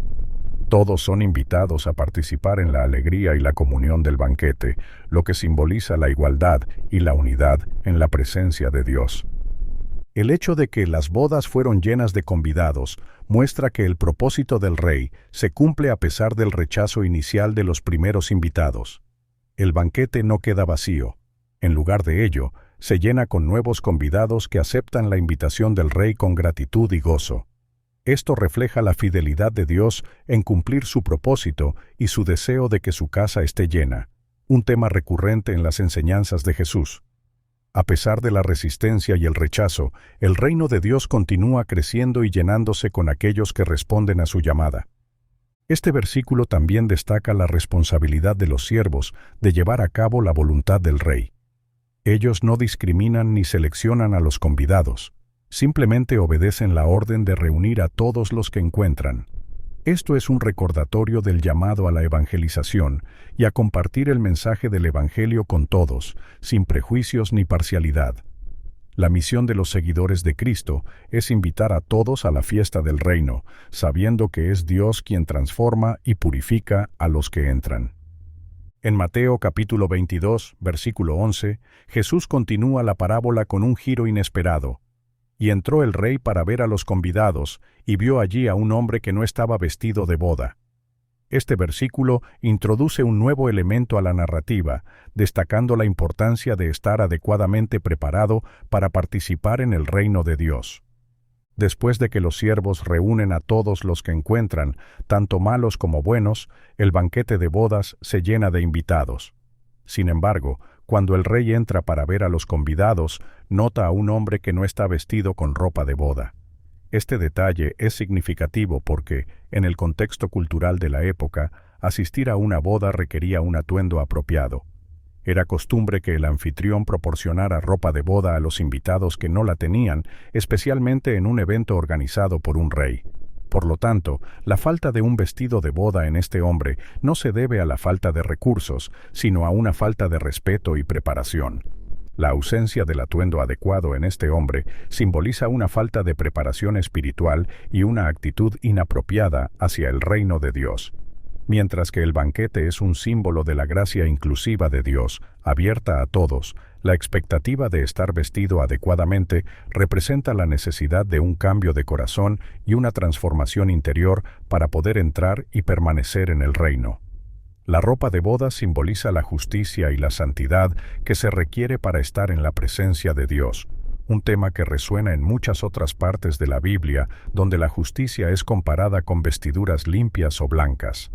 Todos son invitados a participar en la alegría y la comunión del banquete, lo que simboliza la igualdad y la unidad en la presencia de Dios. El hecho de que las bodas fueron llenas de convidados muestra que el propósito del rey se cumple a pesar del rechazo inicial de los primeros invitados. El banquete no queda vacío. En lugar de ello, se llena con nuevos convidados que aceptan la invitación del rey con gratitud y gozo. Esto refleja la fidelidad de Dios en cumplir su propósito y su deseo de que su casa esté llena, un tema recurrente en las enseñanzas de Jesús. A pesar de la resistencia y el rechazo, el reino de Dios continúa creciendo y llenándose con aquellos que responden a su llamada. Este versículo también destaca la responsabilidad de los siervos de llevar a cabo la voluntad del rey. Ellos no discriminan ni seleccionan a los convidados, simplemente obedecen la orden de reunir a todos los que encuentran. Esto es un recordatorio del llamado a la evangelización y a compartir el mensaje del Evangelio con todos, sin prejuicios ni parcialidad. La misión de los seguidores de Cristo es invitar a todos a la fiesta del reino, sabiendo que es Dios quien transforma y purifica a los que entran. En Mateo capítulo 22, versículo 11, Jesús continúa la parábola con un giro inesperado. Y entró el rey para ver a los convidados, y vio allí a un hombre que no estaba vestido de boda. Este versículo introduce un nuevo elemento a la narrativa, destacando la importancia de estar adecuadamente preparado para participar en el reino de Dios. Después de que los siervos reúnen a todos los que encuentran, tanto malos como buenos, el banquete de bodas se llena de invitados. Sin embargo, cuando el rey entra para ver a los convidados, nota a un hombre que no está vestido con ropa de boda. Este detalle es significativo porque, en el contexto cultural de la época, asistir a una boda requería un atuendo apropiado. Era costumbre que el anfitrión proporcionara ropa de boda a los invitados que no la tenían, especialmente en un evento organizado por un rey. Por lo tanto, la falta de un vestido de boda en este hombre no se debe a la falta de recursos, sino a una falta de respeto y preparación. La ausencia del atuendo adecuado en este hombre simboliza una falta de preparación espiritual y una actitud inapropiada hacia el reino de Dios. Mientras que el banquete es un símbolo de la gracia inclusiva de Dios, abierta a todos, la expectativa de estar vestido adecuadamente representa la necesidad de un cambio de corazón y una transformación interior para poder entrar y permanecer en el reino. La ropa de boda simboliza la justicia y la santidad que se requiere para estar en la presencia de Dios, un tema que resuena en muchas otras partes de la Biblia, donde la justicia es comparada con vestiduras limpias o blancas.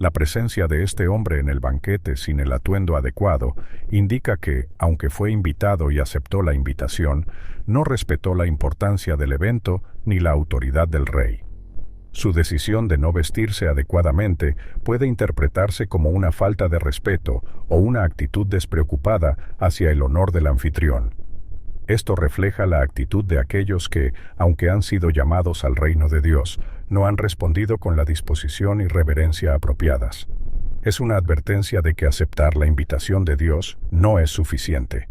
La presencia de este hombre en el banquete sin el atuendo adecuado indica que, aunque fue invitado y aceptó la invitación, no respetó la importancia del evento ni la autoridad del rey. Su decisión de no vestirse adecuadamente puede interpretarse como una falta de respeto o una actitud despreocupada hacia el honor del anfitrión. Esto refleja la actitud de aquellos que, aunque han sido llamados al reino de Dios, no han respondido con la disposición y reverencia apropiadas. Es una advertencia de que aceptar la invitación de Dios no es suficiente.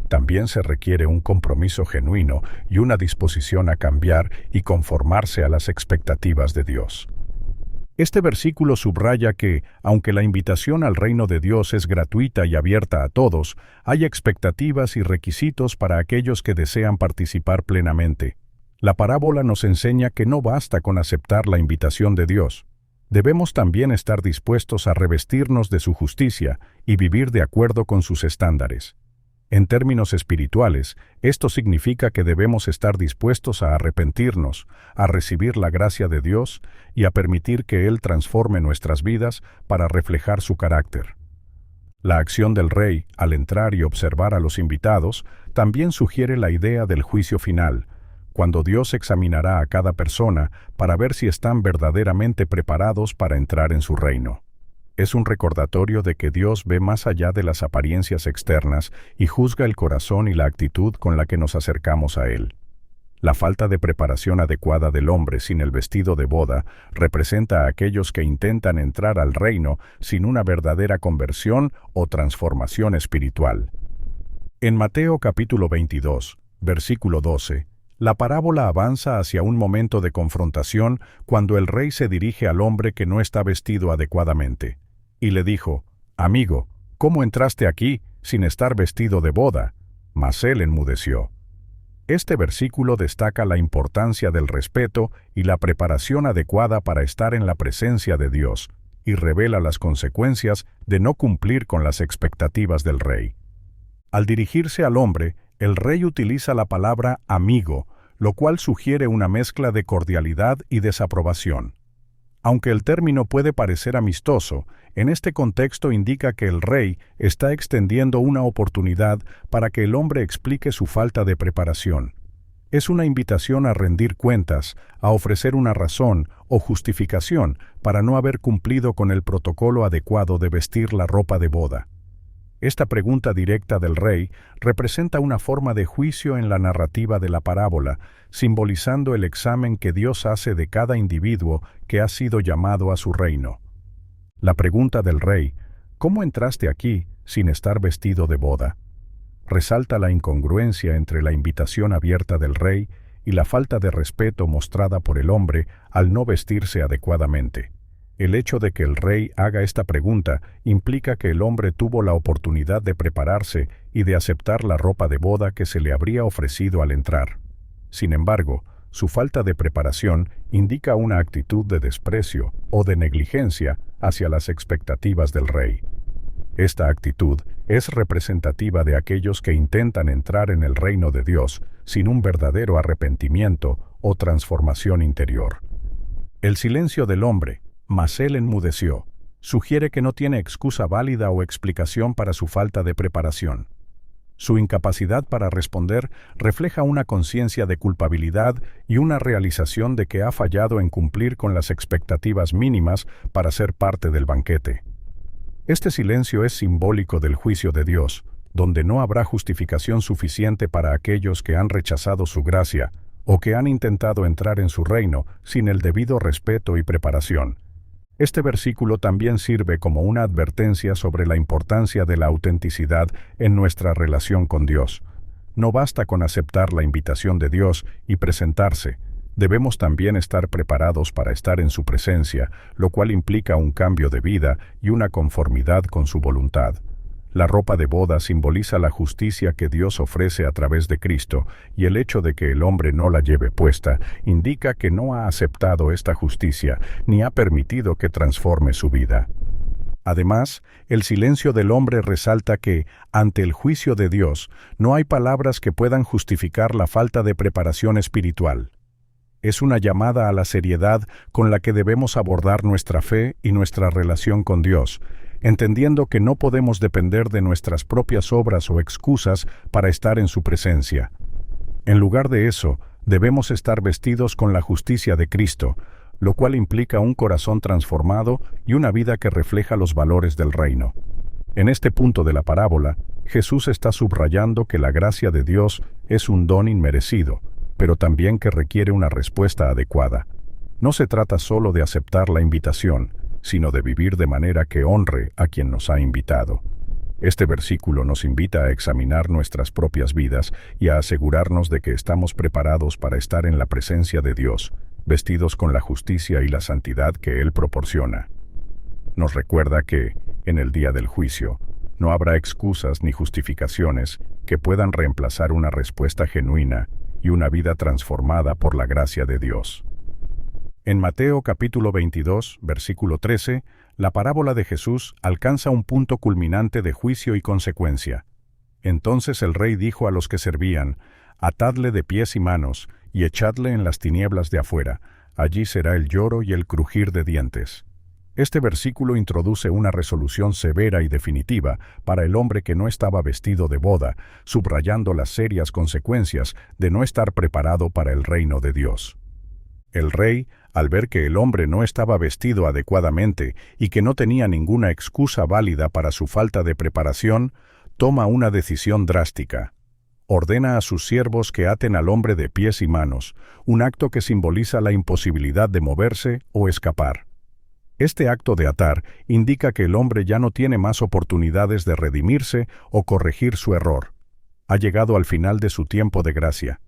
También se requiere un compromiso genuino y una disposición a cambiar y conformarse a las expectativas de Dios. Este versículo subraya que, aunque la invitación al reino de Dios es gratuita y abierta a todos, hay expectativas y requisitos para aquellos que desean participar plenamente. La parábola nos enseña que no basta con aceptar la invitación de Dios. Debemos también estar dispuestos a revestirnos de su justicia y vivir de acuerdo con sus estándares. En términos espirituales, esto significa que debemos estar dispuestos a arrepentirnos, a recibir la gracia de Dios y a permitir que Él transforme nuestras vidas para reflejar su carácter. La acción del rey, al entrar y observar a los invitados, también sugiere la idea del juicio final, cuando Dios examinará a cada persona para ver si están verdaderamente preparados para entrar en su reino. Es un recordatorio de que Dios ve más allá de las apariencias externas y juzga el corazón y la actitud con la que nos acercamos a Él. La falta de preparación adecuada del hombre sin el vestido de boda representa a aquellos que intentan entrar al reino sin una verdadera conversión o transformación espiritual. En Mateo capítulo 22, versículo 12, La parábola avanza hacia un momento de confrontación cuando el rey se dirige al hombre que no está vestido adecuadamente. Y le dijo: «Amigo, ¿cómo entraste aquí sin estar vestido de boda?». Mas él enmudeció. Este versículo destaca la importancia del respeto y la preparación adecuada para estar en la presencia de Dios, y revela las consecuencias de no cumplir con las expectativas del rey. Al dirigirse al hombre, el rey utiliza la palabra amigo, lo cual sugiere una mezcla de cordialidad y desaprobación. Aunque el término puede parecer amistoso, en este contexto indica que el rey está extendiendo una oportunidad para que el hombre explique su falta de preparación. Es una invitación a rendir cuentas, a ofrecer una razón o justificación para no haber cumplido con el protocolo adecuado de vestir la ropa de boda. Esta pregunta directa del rey representa una forma de juicio en la narrativa de la parábola, simbolizando el examen que Dios hace de cada individuo que ha sido llamado a su reino. La pregunta del rey, ¿cómo entraste aquí sin estar vestido de boda?, resalta la incongruencia entre la invitación abierta del rey y la falta de respeto mostrada por el hombre al no vestirse adecuadamente. El hecho de que el rey haga esta pregunta implica que el hombre tuvo la oportunidad de prepararse y de aceptar la ropa de boda que se le habría ofrecido al entrar. Sin embargo, su falta de preparación indica una actitud de desprecio o de negligencia hacia las expectativas del rey. Esta actitud es representativa de aquellos que intentan entrar en el reino de Dios sin un verdadero arrepentimiento o transformación interior. El silencio del hombre, mas él enmudeció, sugiere que no tiene excusa válida o explicación para su falta de preparación. Su incapacidad para responder refleja una conciencia de culpabilidad y una realización de que ha fallado en cumplir con las expectativas mínimas para ser parte del banquete. Este silencio es simbólico del juicio de Dios, donde no habrá justificación suficiente para aquellos que han rechazado su gracia o que han intentado entrar en su reino sin el debido respeto y preparación. Este versículo también sirve como una advertencia sobre la importancia de la autenticidad en nuestra relación con Dios. No basta con aceptar la invitación de Dios y presentarse. Debemos también estar preparados para estar en su presencia, lo cual implica un cambio de vida y una conformidad con su voluntad. La ropa de boda simboliza la justicia que Dios ofrece a través de Cristo, y el hecho de que el hombre no la lleve puesta indica que no ha aceptado esta justicia ni ha permitido que transforme su vida. Además, el silencio del hombre resalta que, ante el juicio de Dios, no hay palabras que puedan justificar la falta de preparación espiritual. Es una llamada a la seriedad con la que debemos abordar nuestra fe y nuestra relación con Dios, entendiendo que no podemos depender de nuestras propias obras o excusas para estar en su presencia. En lugar de eso, debemos estar vestidos con la justicia de Cristo, lo cual implica un corazón transformado y una vida que refleja los valores del reino. En este punto de la parábola, Jesús está subrayando que la gracia de Dios es un don inmerecido, pero también que requiere una respuesta adecuada. No se trata solo de aceptar la invitación, sino de vivir de manera que honre a quien nos ha invitado. Este versículo nos invita a examinar nuestras propias vidas y a asegurarnos de que estamos preparados para estar en la presencia de Dios, vestidos con la justicia y la santidad que Él proporciona. Nos recuerda que, en el día del juicio, no habrá excusas ni justificaciones que puedan reemplazar una respuesta genuina y una vida transformada por la gracia de Dios. En Mateo capítulo 22, versículo 13, la parábola de Jesús alcanza un punto culminante de juicio y consecuencia. Entonces el rey dijo a los que servían: «Atadle de pies y manos, y echadle en las tinieblas de afuera, allí será el lloro y el crujir de dientes». Este versículo introduce una resolución severa y definitiva para el hombre que no estaba vestido de boda, subrayando las serias consecuencias de no estar preparado para el reino de Dios. El rey, al ver que el hombre no estaba vestido adecuadamente y que no tenía ninguna excusa válida para su falta de preparación, toma una decisión drástica. Ordena a sus siervos que aten al hombre de pies y manos, un acto que simboliza la imposibilidad de moverse o escapar. Este acto de atar indica que el hombre ya no tiene más oportunidades de redimirse o corregir su error. Ha llegado al final de su tiempo de gracia.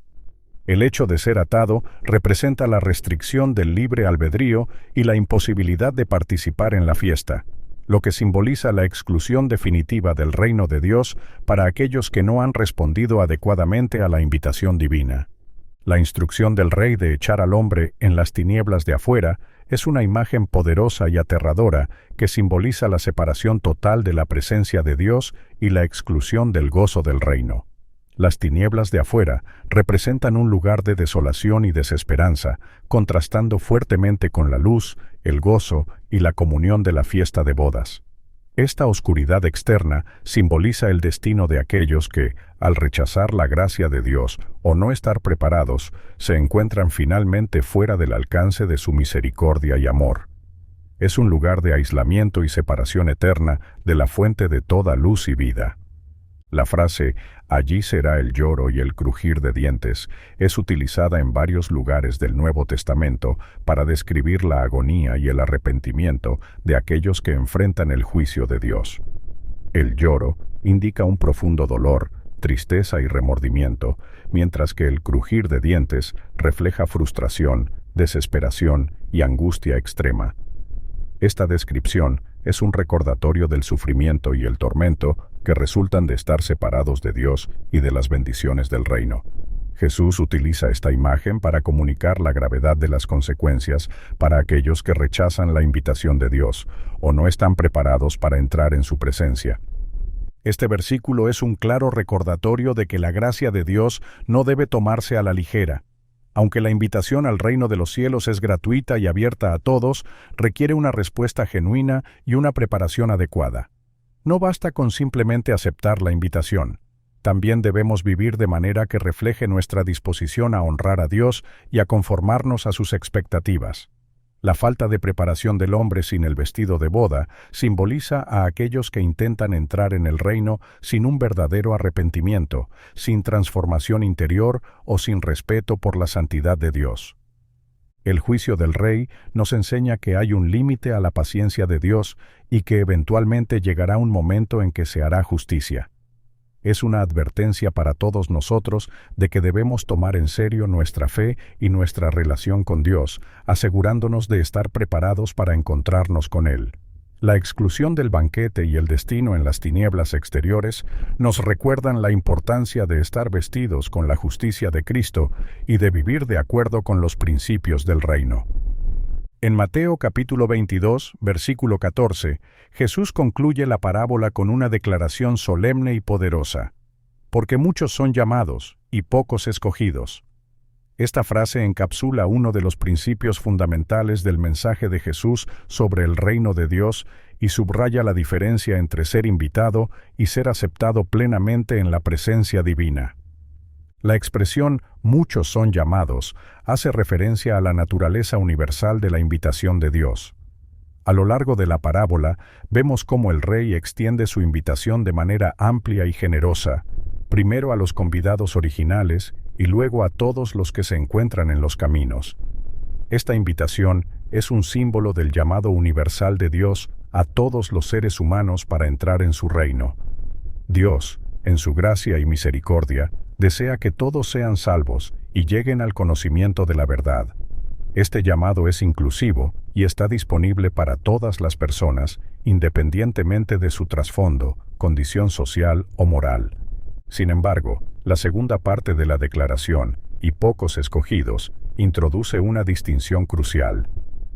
El hecho de ser atado representa la restricción del libre albedrío y la imposibilidad de participar en la fiesta, lo que simboliza la exclusión definitiva del reino de Dios para aquellos que no han respondido adecuadamente a la invitación divina. La instrucción del Rey de echar al hombre en las tinieblas de afuera es una imagen poderosa y aterradora que simboliza la separación total de la presencia de Dios y la exclusión del gozo del reino. Las tinieblas de afuera representan un lugar de desolación y desesperanza, contrastando fuertemente con la luz, el gozo y la comunión de la fiesta de bodas. Esta oscuridad externa simboliza el destino de aquellos que, al rechazar la gracia de Dios o no estar preparados, se encuentran finalmente fuera del alcance de su misericordia y amor. Es un lugar de aislamiento y separación eterna de la fuente de toda luz y vida. La frase «allí será el lloro y el crujir de dientes» es utilizada en varios lugares del Nuevo Testamento para describir la agonía y el arrepentimiento de aquellos que enfrentan el juicio de Dios. El lloro indica un profundo dolor, tristeza y remordimiento, mientras que el crujir de dientes refleja frustración, desesperación y angustia extrema. Esta descripción es un recordatorio del sufrimiento y el tormento que resultan de estar separados de Dios y de las bendiciones del reino. Jesús utiliza esta imagen para comunicar la gravedad de las consecuencias para aquellos que rechazan la invitación de Dios o no están preparados para entrar en su presencia. Este versículo es un claro recordatorio de que la gracia de Dios no debe tomarse a la ligera. Aunque la invitación al reino de los cielos es gratuita y abierta a todos, requiere una respuesta genuina y una preparación adecuada. No basta con simplemente aceptar la invitación. También debemos vivir de manera que refleje nuestra disposición a honrar a Dios y a conformarnos a sus expectativas. La falta de preparación del hombre sin el vestido de boda simboliza a aquellos que intentan entrar en el reino sin un verdadero arrepentimiento, sin transformación interior o sin respeto por la santidad de Dios. El juicio del Rey nos enseña que hay un límite a la paciencia de Dios y que eventualmente llegará un momento en que se hará justicia. Es una advertencia para todos nosotros de que debemos tomar en serio nuestra fe y nuestra relación con Dios, asegurándonos de estar preparados para encontrarnos con Él. La exclusión del banquete y el destino en las tinieblas exteriores nos recuerdan la importancia de estar vestidos con la justicia de Cristo y de vivir de acuerdo con los principios del reino. En Mateo capítulo 22, versículo 14, Jesús concluye la parábola con una declaración solemne y poderosa: «Porque muchos son llamados y pocos escogidos». Esta frase encapsula uno de los principios fundamentales del mensaje de Jesús sobre el reino de Dios y subraya la diferencia entre ser invitado y ser aceptado plenamente en la presencia divina. La expresión «muchos son llamados» hace referencia a la naturaleza universal de la invitación de Dios. A lo largo de la parábola, vemos cómo el Rey extiende su invitación de manera amplia y generosa, primero a los convidados originales y luego a todos los que se encuentran en los caminos. Esta invitación es un símbolo del llamado universal de Dios a todos los seres humanos para entrar en su reino. Dios, en su gracia y misericordia, desea que todos sean salvos y lleguen al conocimiento de la verdad. Este llamado es inclusivo y está disponible para todas las personas, independientemente de su trasfondo, condición social o moral. Sin embargo, la segunda parte de la declaración, «y pocos escogidos», introduce una distinción crucial.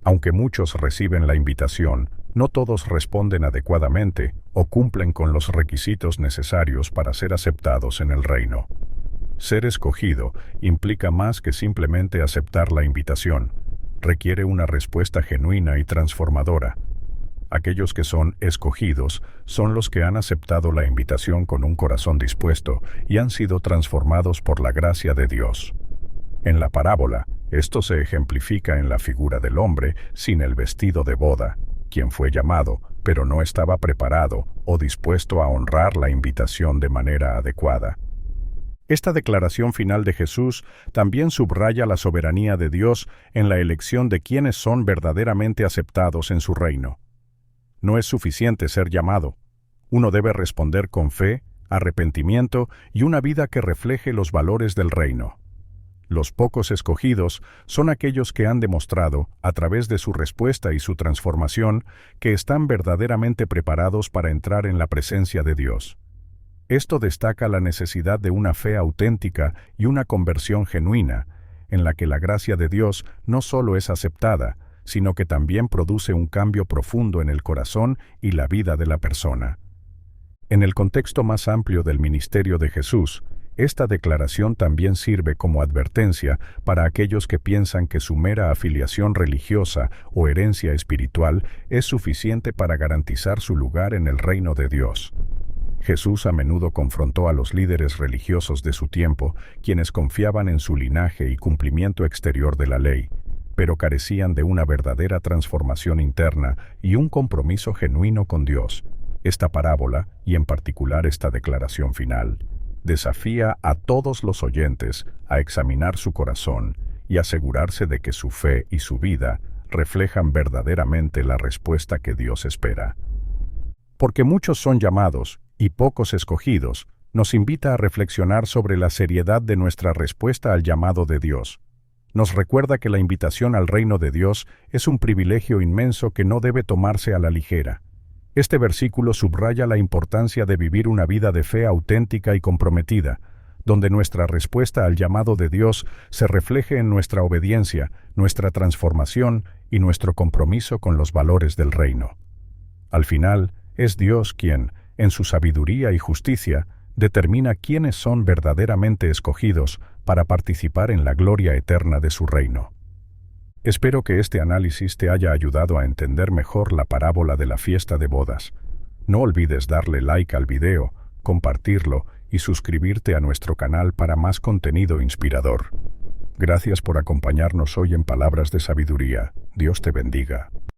Aunque muchos reciben la invitación, no todos responden adecuadamente o cumplen con los requisitos necesarios para ser aceptados en el reino. Ser escogido implica más que simplemente aceptar la invitación. Requiere una respuesta genuina y transformadora. Aquellos que son escogidos son los que han aceptado la invitación con un corazón dispuesto y han sido transformados por la gracia de Dios. En la parábola, esto se ejemplifica en la figura del hombre sin el vestido de boda, quien fue llamado, pero no estaba preparado o dispuesto a honrar la invitación de manera adecuada. Esta declaración final de Jesús también subraya la soberanía de Dios en la elección de quienes son verdaderamente aceptados en su reino. No es suficiente ser llamado. Uno debe responder con fe, arrepentimiento y una vida que refleje los valores del reino. Los pocos escogidos son aquellos que han demostrado, a través de su respuesta y su transformación, que están verdaderamente preparados para entrar en la presencia de Dios. Esto destaca la necesidad de una fe auténtica y una conversión genuina, en la que la gracia de Dios no solo es aceptada, sino que también produce un cambio profundo en el corazón y la vida de la persona. En el contexto más amplio del ministerio de Jesús, esta declaración también sirve como advertencia para aquellos que piensan que su mera afiliación religiosa o herencia espiritual es suficiente para garantizar su lugar en el reino de Dios. Jesús a menudo confrontó a los líderes religiosos de su tiempo, quienes confiaban en su linaje y cumplimiento exterior de la ley, pero carecían de una verdadera transformación interna y un compromiso genuino con Dios. Esta parábola, y en particular esta declaración final, desafía a todos los oyentes a examinar su corazón y asegurarse de que su fe y su vida reflejan verdaderamente la respuesta que Dios espera. Porque muchos son llamados y pocos escogidos, nos invita a reflexionar sobre la seriedad de nuestra respuesta al llamado de Dios. Nos recuerda que la invitación al reino de Dios es un privilegio inmenso que no debe tomarse a la ligera. Este versículo subraya la importancia de vivir una vida de fe auténtica y comprometida, donde nuestra respuesta al llamado de Dios se refleje en nuestra obediencia, nuestra transformación y nuestro compromiso con los valores del reino. Al final, es Dios quien, en su sabiduría y justicia, determina quiénes son verdaderamente escogidos para participar en la gloria eterna de su reino. Espero que este análisis te haya ayudado a entender mejor la parábola de la fiesta de bodas. No olvides darle like al video, compartirlo y suscribirte a nuestro canal para más contenido inspirador. Gracias por acompañarnos hoy en Palabras de Sabiduría. Dios te bendiga.